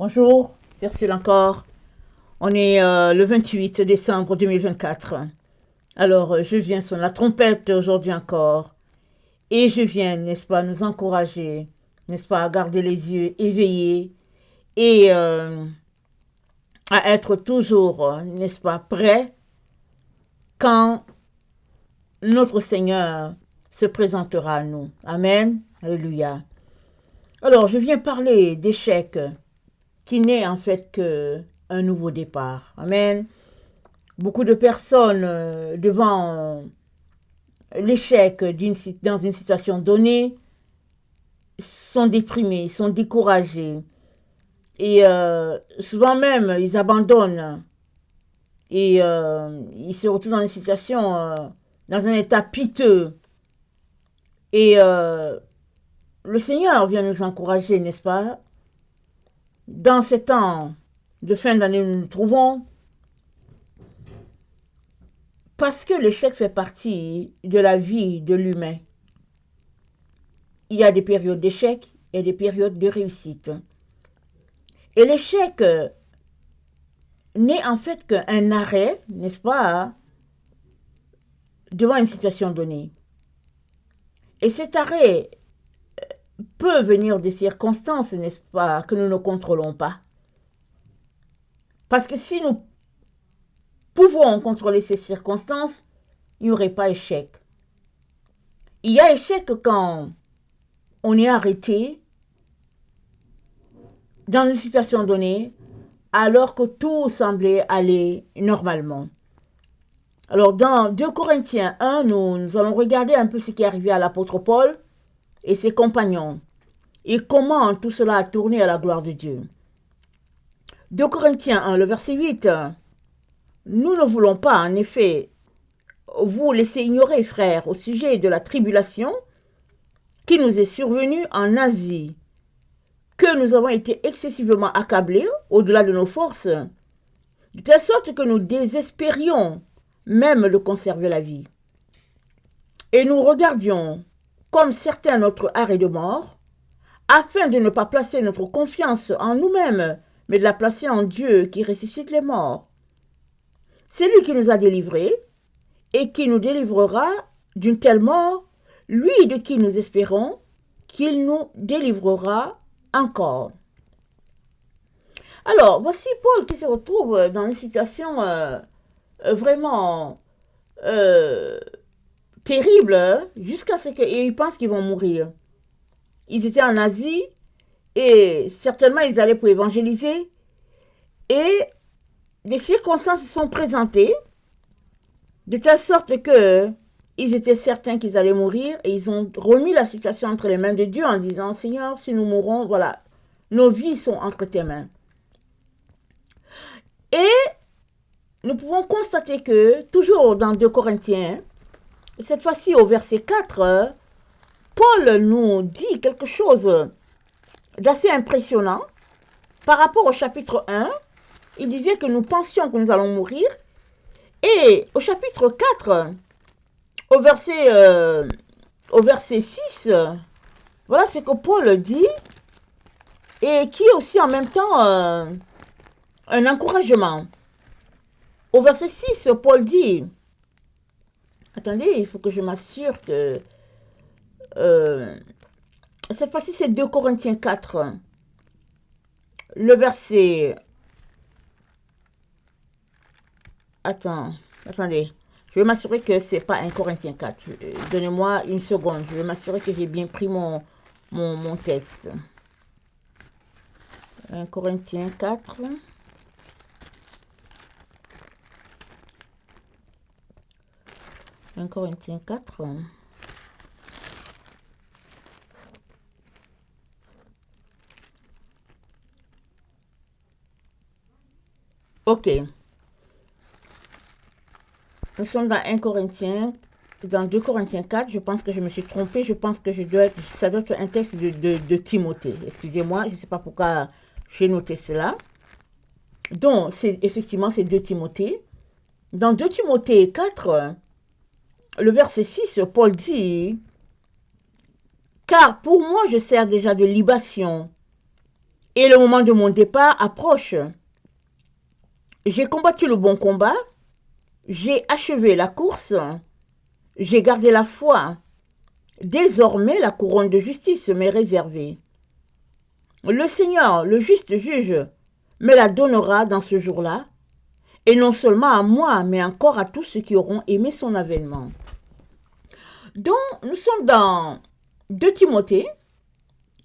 Bonjour, c'est Ursule encore. On est le 28 décembre 2024. Alors, je viens sonner la trompette aujourd'hui encore. Et je viens, n'est-ce pas, nous encourager, n'est-ce pas, à garder les yeux éveillés et à être toujours, n'est-ce pas, prêts quand notre Seigneur se présentera à nous. Amen. Alléluia. Alors, je viens parler d'échec qui n'est en fait que un nouveau départ. Amen. Beaucoup de personnes devant l'échec dans une situation donnée sont déprimées, sont découragées et souvent même ils abandonnent et ils se retrouvent dans une situation, dans un état piteux et le Seigneur vient nous encourager, n'est-ce pas? Dans ces temps de fin d'année où nous nous trouvons, parce que l'échec fait partie de la vie de l'humain. Il y a des périodes d'échec et des périodes de réussite. Et l'échec n'est en fait qu'un arrêt, n'est-ce pas, devant une situation donnée. Et cet arrêt peut venir des circonstances, n'est-ce pas, que nous ne contrôlons pas. Parce que si nous pouvons contrôler ces circonstances, il n'y aurait pas échec. Il y a échec quand on est arrêté dans une situation donnée alors que tout semblait aller normalement. Alors dans 2 Corinthiens 1, nous allons regarder un peu ce qui est arrivé à l'apôtre Paul et ses compagnons et comment tout cela a tourné à la gloire de Dieu. 2 Corinthiens 1, le verset 8. Nous ne voulons pas, en effet, vous laisser ignorer, frères, au sujet de la tribulation qui nous est survenue en Asie, que nous avons été excessivement accablés au-delà de nos forces, de telle sorte que nous désespérions même de conserver la vie. Et nous regardions comme certains notre arrêt de mort, afin de ne pas placer notre confiance en nous-mêmes, mais de la placer en Dieu qui ressuscite les morts. C'est lui qui nous a délivrés et qui nous délivrera d'une telle mort, lui de qui nous espérons qu'il nous délivrera encore. Alors, voici Paul qui se retrouve dans une situation vraiment terrible, jusqu'à ce qu'ils pensent qu'ils vont mourir. Ils étaient en Asie et certainement ils allaient pour évangéliser et des circonstances se sont présentées de telle sorte que ils étaient certains qu'ils allaient mourir et ils ont remis la situation entre les mains de Dieu en disant: Seigneur, si nous mourons, voilà, nos vies sont entre tes mains. Et nous pouvons constater que, toujours dans 2 Corinthiens, cette fois-ci au verset 4, Paul nous dit quelque chose d'assez impressionnant par rapport au chapitre 1. Il disait que nous pensions que nous allons mourir. Et au chapitre 4, au verset 6, voilà ce que Paul dit, et qui est aussi en même temps un encouragement. Au verset 6, Paul dit, attendez, il faut que je m'assure que cette fois-ci c'est 2 Corinthiens 4, le verset... Attendez. Je vais m'assurer que ce n'est pas 1 Corinthiens 4. Donnez-moi une seconde. Je vais m'assurer que j'ai bien pris mon texte. 1 Corinthiens 4. Un Corinthiens 4. Ok. Nous sommes dans 1 Corinthiens, dans 2 Corinthiens 4, je pense que je me suis trompée, je pense que ça doit être un texte de Timothée. Excusez-moi, je ne sais pas pourquoi j'ai noté cela. Donc, effectivement, c'est 2 Timothée. Dans 2 Timothée 4, le verset 6, Paul dit, « Car pour moi, je sers déjà de libation, Et le moment de mon départ approche. J'ai combattu le bon combat, j'ai achevé la course, j'ai gardé la foi. Désormais, la couronne de justice m'est réservée. Le Seigneur, le juste juge, me la donnera dans ce jour-là, et non seulement à moi, mais encore à tous ceux qui auront aimé son avènement. Donc, nous sommes dans 2 Timothée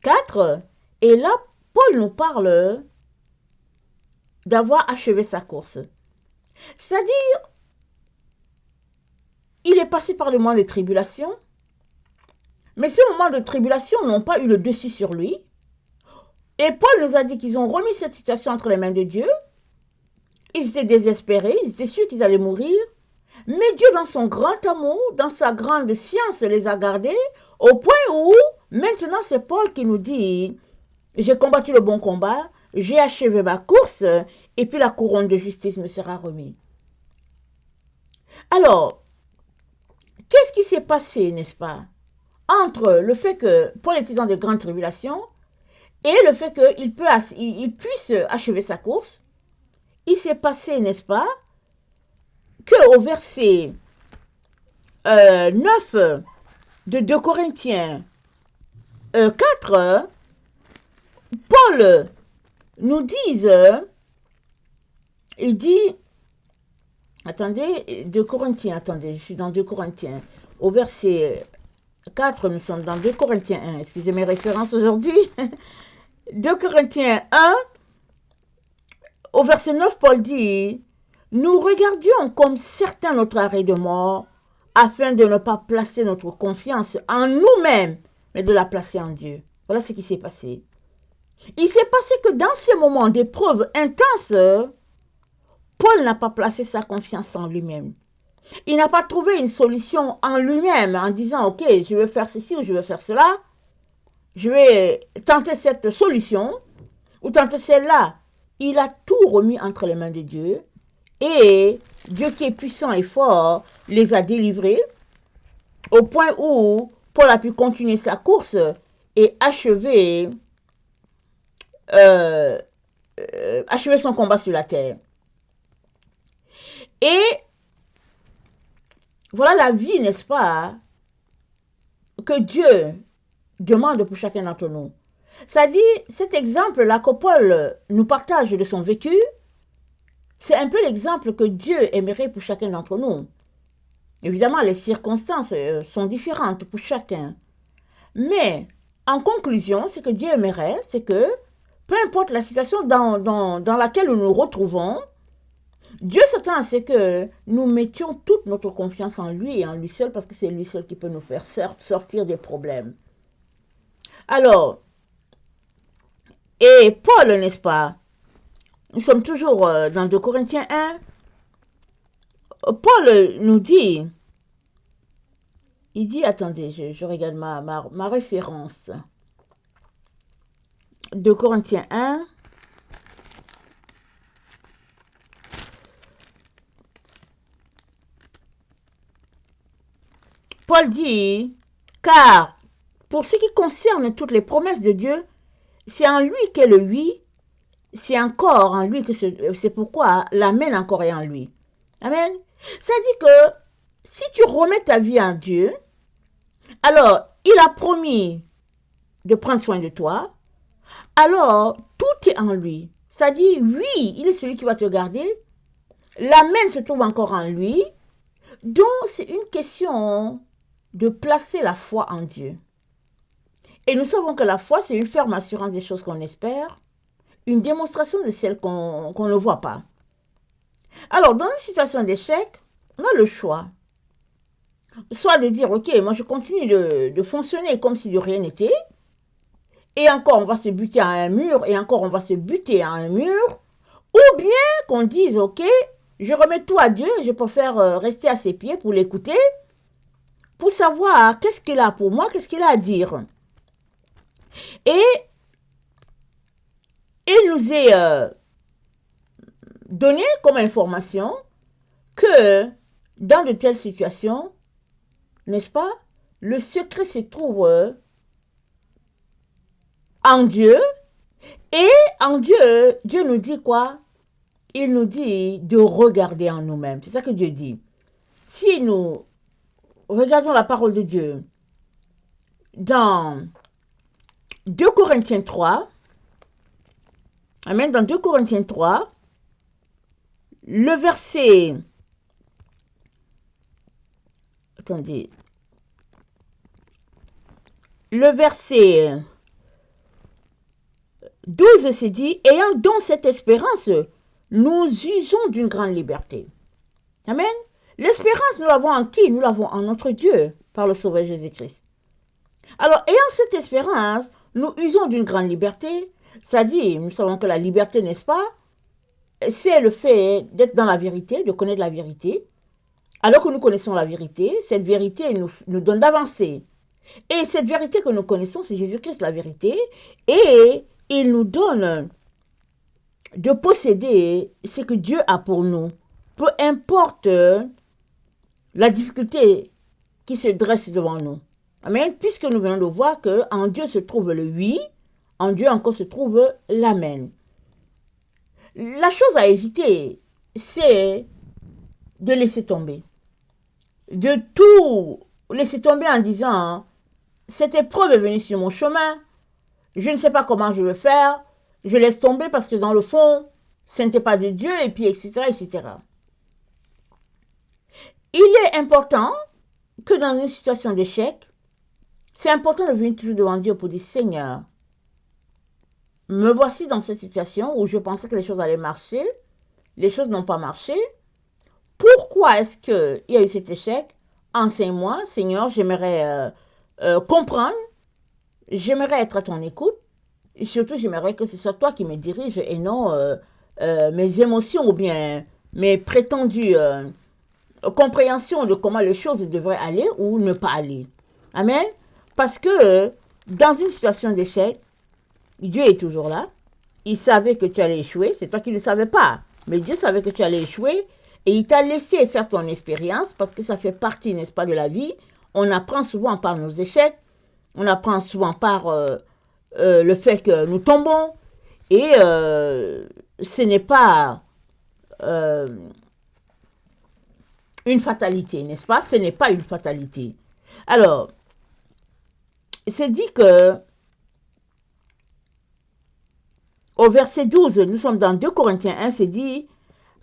4, et là, Paul nous parle d'avoir achevé sa course. C'est-à-dire, il est passé par le moment de tribulation, mais ces moments de tribulation n'ont pas eu le dessus sur lui. Et Paul nous a dit qu'ils ont remis cette situation entre les mains de Dieu. Ils étaient désespérés, ils étaient sûrs qu'ils allaient mourir. Mais Dieu, dans son grand amour, dans sa grande science, les a gardés au point où, maintenant, c'est Paul qui nous dit, j'ai combattu le bon combat, j'ai achevé ma course, et puis la couronne de justice me sera remise. Alors, qu'est-ce qui s'est passé, n'est-ce pas, entre le fait que Paul était dans de grandes tribulations et le fait qu'il puisse achever sa course? Il s'est passé, n'est-ce pas, qu'au verset 9 de 2 Corinthiens 4, Paul nous dit, il dit, attendez, 2 Corinthiens, attendez, je suis dans 2 Corinthiens, au verset 4, nous sommes dans 2 Corinthiens 1, excusez mes références aujourd'hui, 2 Corinthiens 1, au verset 9, Paul dit, nous regardions comme certains notre arrêt de mort, afin de ne pas placer notre confiance en nous-mêmes, mais de la placer en Dieu. Voilà ce qui s'est passé. Il s'est passé que dans ces moments d'épreuve intense, Paul n'a pas placé sa confiance en lui-même. Il n'a pas trouvé une solution en lui-même en disant, ok, je vais faire ceci ou je vais faire cela. Je vais tenter cette solution ou tenter celle-là. Il a tout remis entre les mains de Dieu. Et Dieu qui est puissant et fort les a délivrés au point où Paul a pu continuer sa course et achever son combat sur la terre. Et voilà la vie, n'est-ce pas, que Dieu demande pour chacun d'entre nous. C'est-à-dire, cet exemple-là que Paul nous partage de son vécu, c'est un peu l'exemple que Dieu aimerait pour chacun d'entre nous. Évidemment, les circonstances sont différentes pour chacun. Mais, en conclusion, ce que Dieu aimerait, c'est que, peu importe la situation dans laquelle nous nous retrouvons, Dieu s'attend à ce que nous mettions toute notre confiance en lui et en lui seul, parce que c'est lui seul qui peut nous faire sortir des problèmes. Alors, et Paul, n'est-ce pas, nous sommes toujours dans 2 Corinthiens 1. Paul nous dit, il dit, attendez, je regarde ma référence. 2 Corinthiens 1. Paul dit, car pour ce qui concerne toutes les promesses de Dieu, c'est en lui qu'est le oui, c'est encore en lui que c'est pourquoi l'amen encore est en lui. Amen. Ça dit que si tu remets ta vie en Dieu, alors il a promis de prendre soin de toi, alors tout est en lui. Ça dit, oui, il est celui qui va te garder, l'amen se trouve encore en lui, donc c'est une question de placer la foi en Dieu. Et nous savons que la foi, c'est une ferme assurance des choses qu'on espère, une démonstration de celles qu'on ne voit pas. Alors, dans une situation d'échec, on a le choix. Soit de dire, ok, moi je continue de fonctionner comme si de rien n'était, et encore on va se buter à un mur, et encore on va se buter à un mur, ou bien qu'on dise, ok, je remets tout à Dieu, je préfère rester à ses pieds pour l'écouter, pour savoir qu'est-ce qu'il a pour moi, qu'est-ce qu'il a à dire. Et il nous est donné comme information que dans de telles situations, n'est-ce pas, le secret se trouve en Dieu Et en Dieu, Dieu nous dit quoi? Il nous dit de regarder en nous-mêmes. C'est ça que Dieu dit. Si nous regardons la parole de Dieu dans 2 Corinthiens 3, amen, dans 2 Corinthiens 3, le verset, attendez, le verset 12 se dit, ayant donc cette espérance, nous usons d'une grande liberté. Amen. L'espérance, nous l'avons en qui? Nous l'avons en notre Dieu, par le Sauveur Jésus-Christ. Alors, ayant cette espérance, nous usons d'une grande liberté, c'est-à-dire, nous savons que la liberté, n'est-ce pas, c'est le fait d'être dans la vérité, de connaître la vérité. Alors que nous connaissons la vérité, cette vérité nous donne d'avancer. Et cette vérité que nous connaissons, c'est Jésus-Christ, la vérité. Et il nous donne de posséder ce que Dieu a pour nous. Peu importe la difficulté qui se dresse devant nous. Amen. Puisque nous venons de voir qu'en Dieu se trouve le oui, en Dieu encore se trouve l'amen. La chose à éviter, c'est de laisser tomber. De tout laisser tomber en disant, cette épreuve est venue sur mon chemin, je ne sais pas comment je vais faire, je laisse tomber parce que dans le fond, ce n'était pas de Dieu, et puis etc., etc. Il est important que dans une situation d'échec, c'est important de venir toujours devant Dieu pour dire, Seigneur, me voici dans cette situation où je pensais que les choses allaient marcher, les choses n'ont pas marché. Pourquoi est-ce qu'il y a eu cet échec? Enseigne-moi, Seigneur, j'aimerais comprendre, j'aimerais être à ton écoute, et surtout j'aimerais que ce soit toi qui me dirige et non mes émotions ou bien mes prétendues compréhensions de comment les choses devraient aller ou ne pas aller. Amen. Parce que dans une situation d'échec, Dieu est toujours là. Il savait que tu allais échouer. C'est toi qui ne le savais pas. Mais Dieu savait que tu allais échouer. Et il t'a laissé faire ton expérience parce que ça fait partie, n'est-ce pas, de la vie. On apprend souvent par nos échecs. On apprend souvent par le fait que nous tombons. Et ce n'est pas une fatalité, n'est-ce pas? Ce n'est pas une fatalité. Alors, c'est dit que au verset 12, nous sommes dans 2 Corinthiens 1, c'est dit,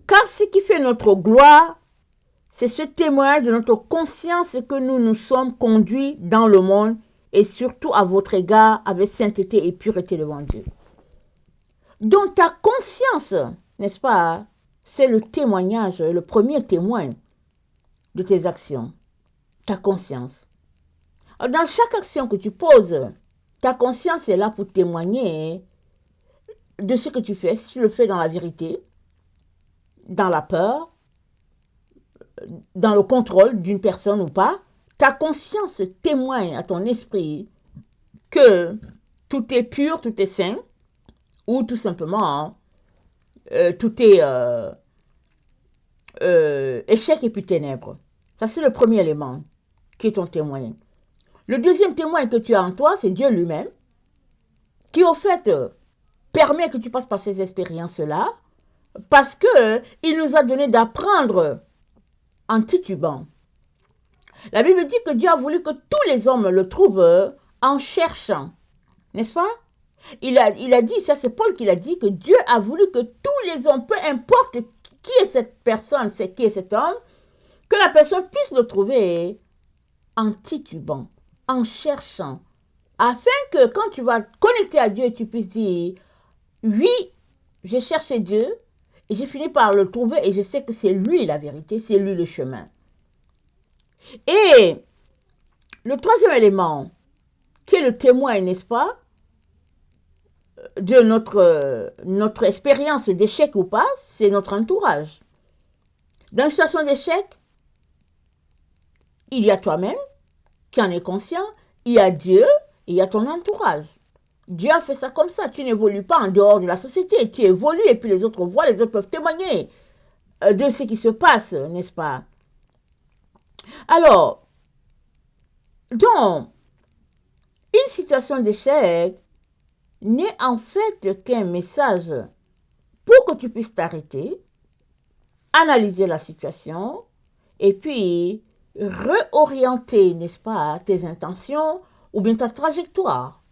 car ce qui fait notre gloire, c'est ce témoignage de notre conscience que nous nous sommes conduits dans le monde et surtout à votre égard avec sainteté et pureté devant Dieu. Donc ta conscience, n'est-ce pas, c'est le témoignage, le premier témoin de tes actions. Ta conscience. Alors, dans chaque action que tu poses, ta conscience est là pour témoigner de ce que tu fais, si tu le fais dans la vérité, dans la peur, dans le contrôle d'une personne ou pas, ta conscience témoigne à ton esprit que tout est pur, tout est saint, ou tout simplement tout est échec et puis ténèbres. Ça, c'est le premier élément qui est ton témoin. Le deuxième témoin que tu as en toi, c'est Dieu lui-même, qui au fait permet que tu passes par ces expériences-là, parce qu'il nous a donné d'apprendre en titubant. La Bible dit que Dieu a voulu que tous les hommes le trouvent en cherchant, n'est-ce pas? Il a dit, ça c'est Paul qui l'a dit, que Dieu a voulu que tous les hommes, peu importe qui est cette personne, c'est qui est cet homme, que la personne puisse le trouver en titubant, en cherchant, afin que quand tu vas te connecter à Dieu, tu puisses dire, oui, j'ai cherché Dieu, et j'ai fini par le trouver, et je sais que c'est lui la vérité, c'est lui le chemin. Et le troisième élément, qui est le témoin, n'est-ce pas, de notre expérience d'échec ou pas, c'est notre entourage. Dans une situation d'échec, il y a toi-même qui en est conscient, il y a Dieu et il y a ton entourage. Dieu a fait ça comme ça. Tu n'évolues pas en dehors de la société. Tu évolues et puis les autres voient, les autres peuvent témoigner de ce qui se passe, n'est-ce pas? Alors, dans une situation d'échec, n'est en fait qu'un message pour que tu puisses t'arrêter, analyser la situation et puis réorienter, n'est-ce pas, tes intentions ou bien ta trajectoire.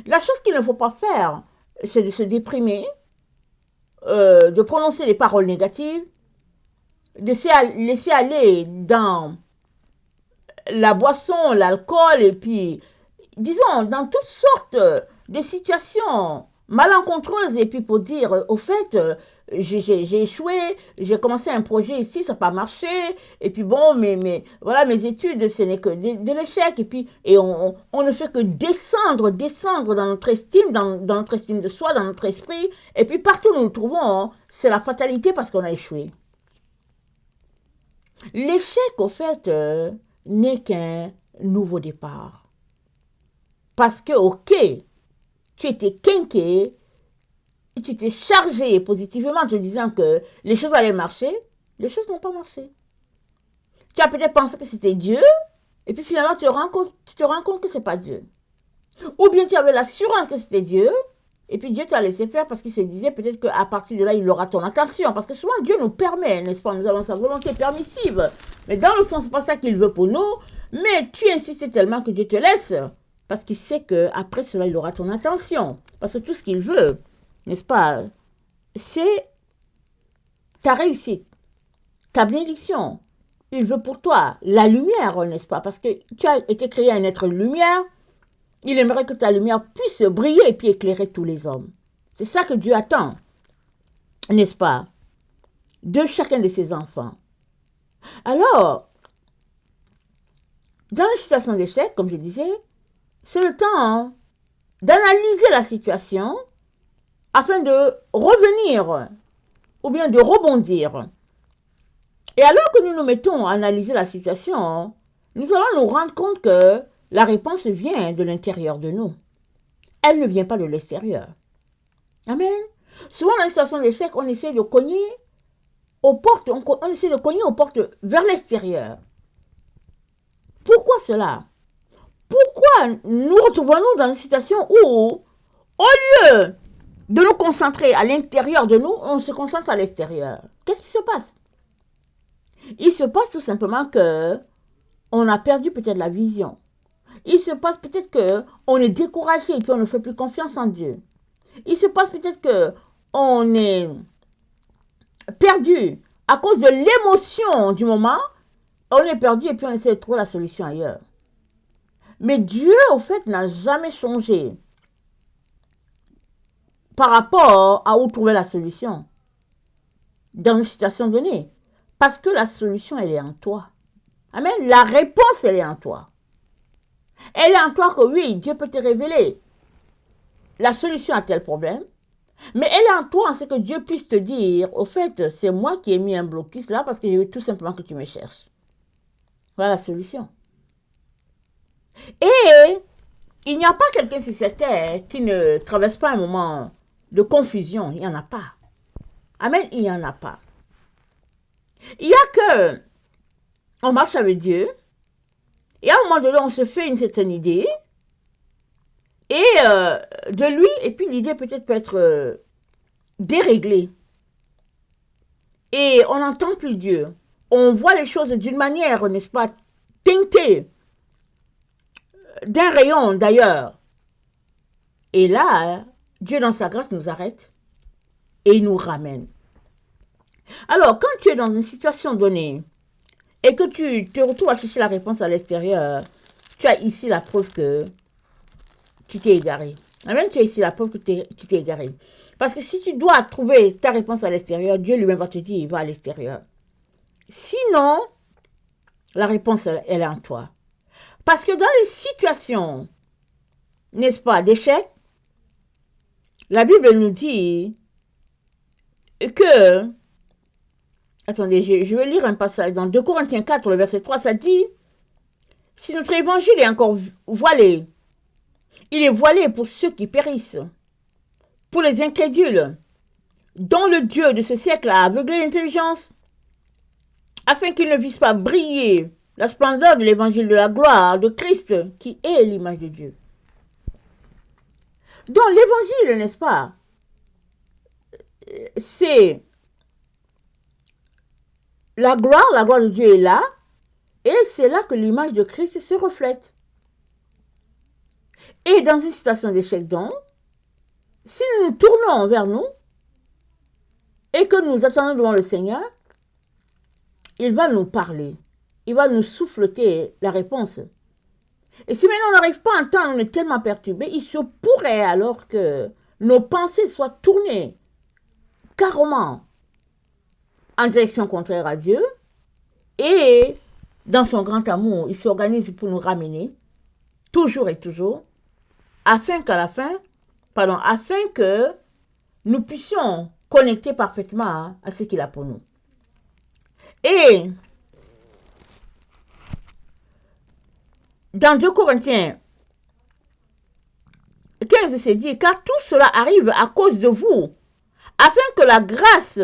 La chose qu'il ne faut pas faire, c'est de se déprimer, de prononcer des paroles négatives, de se laisser aller dans la boisson, l'alcool et puis, disons, dans toutes sortes de situations malencontreuses et puis pour dire, au fait, j'ai échoué, j'ai commencé un projet ici, ça n'a pas marché, et puis bon, voilà, mes études, ce n'est que de l'échec, et puis, on ne fait que descendre dans notre estime, dans notre estime de soi, dans notre esprit, et puis partout où nous nous trouvons, c'est la fatalité parce qu'on a échoué. L'échec, au fait, n'est qu'un nouveau départ. Parce que, ok, tu étais quinqué, tu t'es chargé positivement en te disant que les choses allaient marcher, les choses n'ont pas marché. Tu as peut-être pensé que c'était Dieu, et puis finalement tu te rends compte que ce n'est pas Dieu. Ou bien tu avais l'assurance que c'était Dieu, et puis Dieu t'a laissé faire parce qu'il se disait peut-être qu'à partir de là, il aura ton attention. Parce que souvent, Dieu nous permet, n'est-ce pas? Nous avons sa volonté permissive. Mais dans le fond, ce n'est pas ça qu'il veut pour nous. Mais tu insistes tellement que Dieu te laisse. Parce qu'il sait qu'après cela, il aura ton attention. Parce que tout ce qu'il veut, n'est-ce pas, c'est ta réussite, ta bénédiction. Il veut pour toi la lumière, n'est-ce pas? Parce que tu as été créé un être lumière. Il aimerait que ta lumière puisse briller et puis éclairer tous les hommes. C'est ça que Dieu attend, n'est-ce pas, de chacun de ses enfants. Alors, dans une situation d'échec, comme je disais, c'est le temps d'analyser la situation afin de revenir ou bien de rebondir. Et alors que nous nous mettons à analyser la situation, nous allons nous rendre compte que la réponse vient de l'intérieur de nous. Elle ne vient pas de l'extérieur. Amen. Souvent, dans une situation d'échec, on essaie de cogner aux portes, on essaie de cogner aux portes vers l'extérieur. Pourquoi cela? Pourquoi nous retrouvons-nous dans une situation où, au lieu de nous concentrer à l'intérieur de nous, on se concentre à l'extérieur? Qu'est-ce qui se passe? Il se passe tout simplement que on a perdu peut-être la vision. Il se passe peut-être qu'on est découragé et puis on ne fait plus confiance en Dieu. Il se passe peut-être qu'on est perdu à cause de l'émotion du moment. On est perdu et puis on essaie de trouver la solution ailleurs. Mais Dieu, au fait, n'a jamais changé par rapport à où trouver la solution dans une situation donnée. Parce que la solution, elle est en toi. Amen. La réponse, elle est en toi. Elle est en toi que oui, Dieu peut te révéler la solution à tel problème. Mais elle est en toi en ce que Dieu puisse te dire, au fait, c'est moi qui ai mis un blocus là parce que je veux tout simplement que tu me cherches. Voilà la solution. Et il n'y a pas quelqu'un sur cette terre qui ne traverse pas un moment de confusion. Il n'y en a pas. Amen, il n'y en a pas. Il y a que on marche avec Dieu et à un moment donné, on se fait une certaine idée et de lui, et puis l'idée peut-être peut être déréglée. Et on n'entend plus Dieu. On voit les choses d'une manière, n'est-ce pas, teintée d'un rayon d'ailleurs. Et là, Dieu dans sa grâce nous arrête et il nous ramène. Alors, quand tu es dans une situation donnée et que tu te retrouves à chercher la réponse à l'extérieur, tu as ici la preuve que tu t'es égaré. Amen, tu as ici la preuve que tu t'es égaré. Parce que si tu dois trouver ta réponse à l'extérieur, Dieu lui-même va te dire, il va à l'extérieur. Sinon, la réponse, elle est en toi. Parce que dans les situations, n'est-ce pas, d'échec, la Bible nous dit que, attendez, je vais lire un passage dans 2 Corinthiens 4, le verset 3, ça dit, si notre évangile est encore voilé, il est voilé pour ceux qui périssent, pour les incrédules, dont le Dieu de ce siècle a aveuglé l'intelligence, afin qu'ils ne puissent pas briller la splendeur de l'évangile de la gloire de Christ, qui est l'image de Dieu. Donc l'évangile, n'est-ce pas, c'est la gloire de Dieu est là, et c'est là que l'image de Christ se reflète. Et dans une situation d'échec donc, si nous nous tournons vers nous, et que nous attendons devant le Seigneur, il va nous parler, il va nous souffleter la réponse. Et si maintenant on n'arrive pas à entendre, on est tellement perturbé, il se pourrait alors que nos pensées soient tournées carrément en direction contraire à Dieu, et dans son grand amour, il s'organise pour nous ramener, toujours et toujours, afin que nous puissions connecter parfaitement à ce qu'il a pour nous. Et dans 2 Corinthiens 15, c'est dit, car tout cela arrive à cause de vous, afin que la grâce,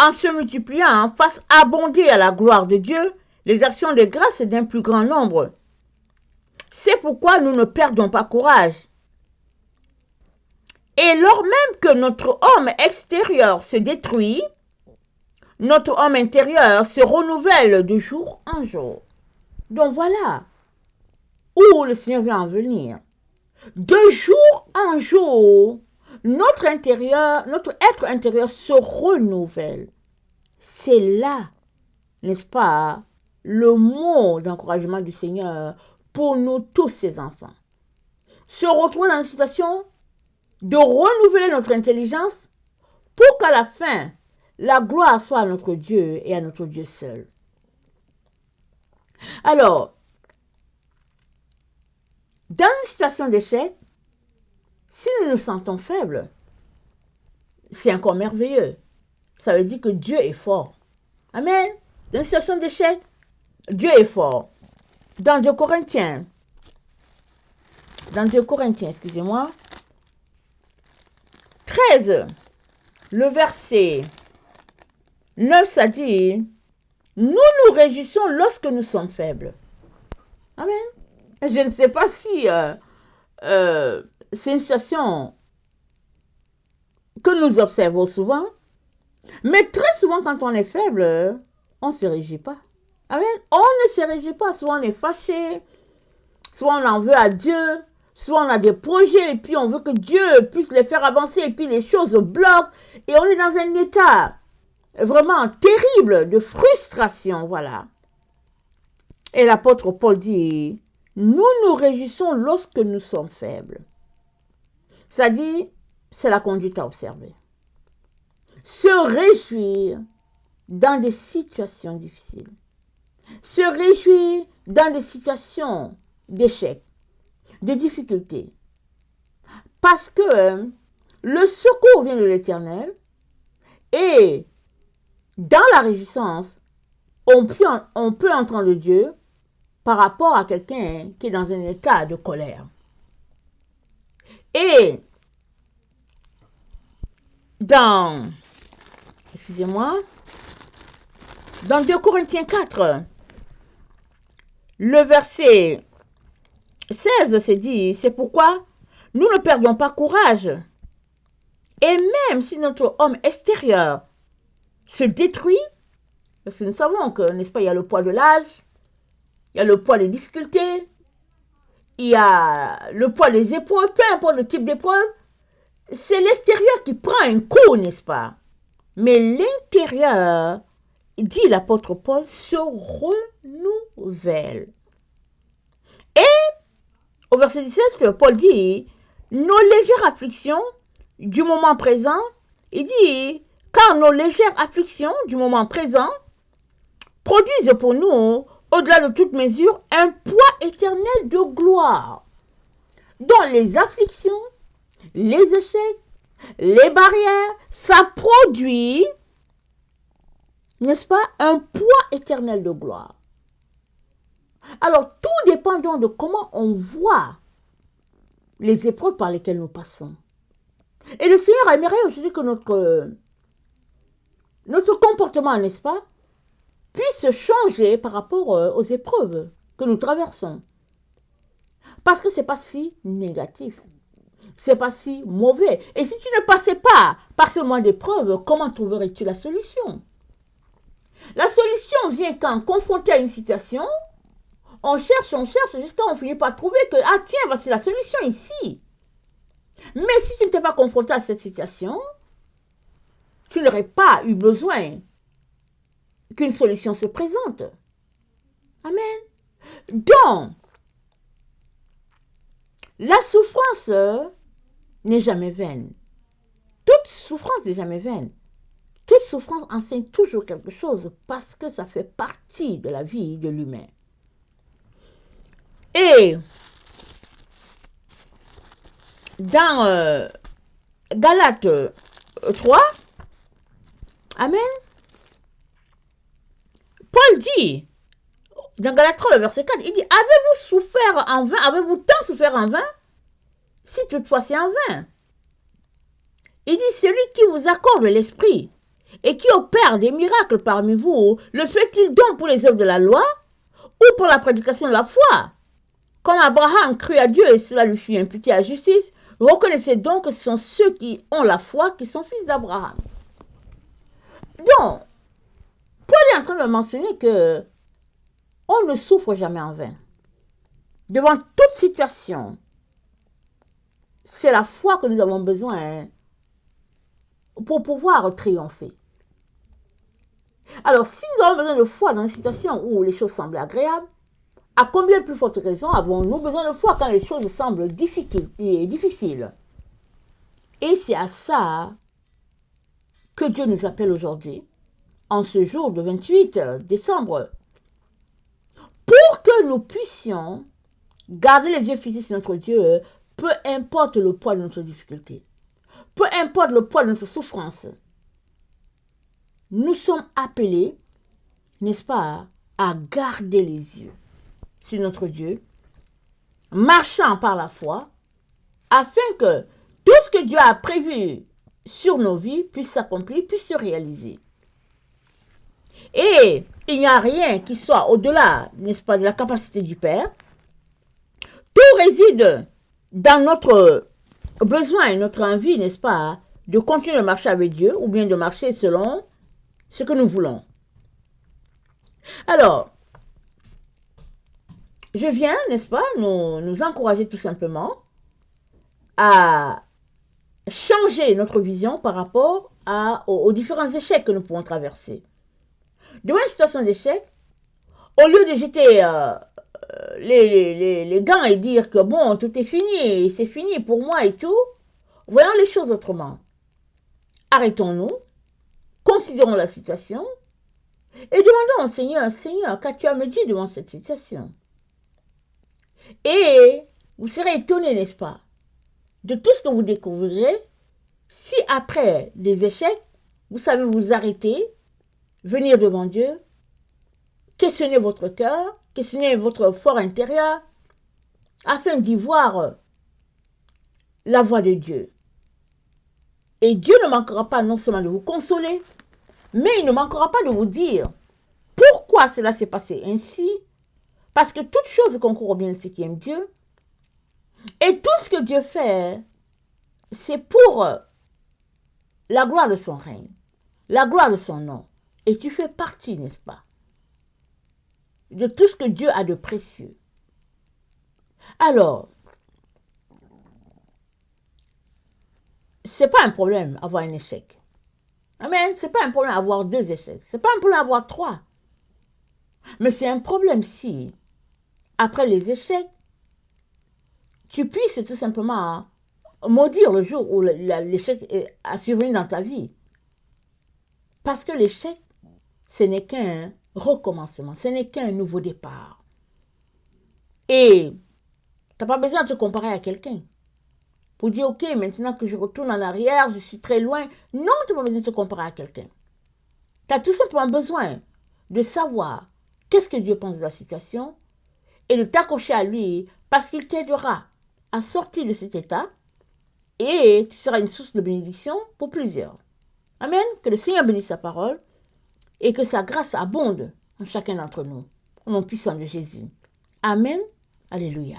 en se multipliant, fasse abonder à la gloire de Dieu les actions de grâce d'un plus grand nombre. C'est pourquoi nous ne perdons pas courage. Et lors même que notre homme extérieur se détruit, notre homme intérieur se renouvelle de jour en jour. Donc voilà où le Seigneur vient en venir. De jour en jour, notre être intérieur se renouvelle. C'est là, n'est-ce pas, le mot d'encouragement du Seigneur pour nous tous ses enfants. Se retrouver dans une situation de renouveler notre intelligence pour qu'à la fin, la gloire soit à notre Dieu et à notre Dieu seul. Alors, dans une situation d'échec, si nous nous sentons faibles, c'est encore merveilleux. Ça veut dire que Dieu est fort. Amen. Dans une situation d'échec, Dieu est fort. Dans 2 Corinthiens, excusez-moi, 13, le verset 9, ça dit, nous nous réjouissons lorsque nous sommes faibles. Amen. Je ne sais pas si c'est une situation que nous observons souvent, mais très souvent quand on est faible, on ne se réjouit pas. Amen. On ne se réjouit pas, soit on est fâché, soit on en veut à Dieu, soit on a des projets et puis on veut que Dieu puisse les faire avancer et puis les choses bloquent et on est dans un état vraiment terrible de frustration, voilà. Et l'apôtre Paul dit, nous nous réjouissons lorsque nous sommes faibles. Ça dit, c'est la conduite à observer. Se réjouir dans des situations difficiles. Se réjouir dans des situations d'échec, de difficultés. Parce que le secours vient de l'Éternel et dans la réjouissance, on peut entendre Dieu par rapport à quelqu'un qui est dans un état de colère. Et dans 2 Corinthiens 4, le verset 16, c'est dit, c'est pourquoi nous ne perdons pas courage. Et même si notre homme extérieur se détruit, parce que nous savons que, n'est-ce pas, il y a le poids de l'âge, il y a le poids des difficultés, il y a le poids des épreuves, peu importe le type d'épreuve, c'est l'extérieur qui prend un coup, n'est-ce pas? Mais l'intérieur, dit l'apôtre Paul, se renouvelle. Et au verset 17, Paul dit, nos légères afflictions du moment présent, il dit, car nos légères afflictions du moment présent produisent pour nous, au-delà de toute mesure, un poids éternel de gloire, dont les afflictions, les échecs, les barrières, ça produit, n'est-ce pas, un poids éternel de gloire. Alors, tout dépend donc de comment on voit les épreuves par lesquelles nous passons. Et le Seigneur aimerait aujourd'hui que notre comportement, n'est-ce pas, puisse changer par rapport aux épreuves que nous traversons. Parce que ce n'est pas si négatif. c'est pas si mauvais. Et si tu ne passais pas par ce mois d'épreuve, comment trouverais-tu la solution? La solution vient quand, confronté à une situation, on cherche jusqu'à on finit par trouver que, ah tiens, voici la solution ici. Mais si tu ne t'es pas confronté à cette situation, tu n'aurais pas eu besoin qu'une solution se présente. Amen. Donc, la souffrance n'est jamais vaine. Toute souffrance n'est jamais vaine. Toute souffrance enseigne toujours quelque chose parce que ça fait partie de la vie de l'humain. Et dans Galates 3, Amen, Paul dit, dans Galates 3, le verset 4, il dit, avez-vous souffert en vain, avez-vous tant souffert en vain, si toutefois c'est en vain? Il dit, celui qui vous accorde l'esprit et qui opère des miracles parmi vous, le fait-il donc pour les œuvres de la loi ou pour la prédication de la foi? Comme Abraham crut à Dieu et cela lui fut imputé à justice, reconnaissez donc que ce sont ceux qui ont la foi qui sont fils d'Abraham. Donc, Paul est en train de mentionner que on ne souffre jamais en vain. Devant toute situation, c'est la foi que nous avons besoin pour pouvoir triompher. Alors, si nous avons besoin de foi dans une situation où les choses semblent agréables, à combien de plus fortes raisons avons-nous besoin de foi quand les choses semblent difficiles? Et c'est à ça que Dieu nous appelle aujourd'hui, en ce jour de 28 décembre, pour que nous puissions garder les yeux fixés sur notre Dieu, peu importe le poids de notre difficulté, peu importe le poids de notre souffrance. Nous sommes appelés, n'est-ce pas, à garder les yeux sur notre Dieu, marchant par la foi, afin que tout ce que Dieu a prévu sur nos vies puisse s'accomplir, puisse se réaliser. Et il n'y a rien qui soit au-delà, n'est-ce pas, de la capacité du Père. Tout réside dans notre besoin et notre envie, n'est-ce pas, de continuer de marcher avec Dieu ou bien de marcher selon ce que nous voulons. Alors, je viens, n'est-ce pas, nous encourager tout simplement à changer notre vision par rapport aux différents échecs que nous pouvons traverser. Devant une situation d'échec, au lieu de jeter les gants et dire que bon, tout est fini, c'est fini pour moi et tout, voyons les choses autrement. Arrêtons-nous, considérons la situation et demandons au Seigneur, Seigneur, qu'as-tu à me dire devant cette situation? Et vous serez étonné, n'est-ce pas, de tout ce que vous découvrirez si après des échecs, vous savez vous arrêter, venir devant Dieu, questionner votre cœur, questionner votre fort intérieur, afin d'y voir la voix de Dieu. Et Dieu ne manquera pas non seulement de vous consoler, mais il ne manquera pas de vous dire pourquoi cela s'est passé ainsi, parce que toute chose concourt au bien de ceux qui aiment Dieu, et tout ce que Dieu fait, c'est pour la gloire de son règne, la gloire de son nom. Et tu fais partie, n'est-ce pas, de tout ce que Dieu a de précieux. Alors, c'est pas un problème avoir un échec. Amen. C'est pas un problème avoir 2 échecs. C'est pas un problème avoir 3. Mais c'est un problème si, après les échecs, tu puisses tout simplement maudire le jour où l'échec a survenu dans ta vie. Parce que l'échec, ce n'est qu'un recommencement, ce n'est qu'un nouveau départ. Et tu n'as pas besoin de te comparer à quelqu'un pour dire, ok, maintenant que je retourne en arrière, je suis très loin. Non, tu n'as pas besoin de te comparer à quelqu'un. Tu as tout simplement besoin de savoir qu'est-ce que Dieu pense de la situation et de t'accrocher à lui parce qu'il t'aidera à sortir de cet état et tu seras une source de bénédiction pour plusieurs. Amen. Que le Seigneur bénisse sa parole et que sa grâce abonde en chacun d'entre nous. Au nom puissant de Jésus. Amen. Alléluia.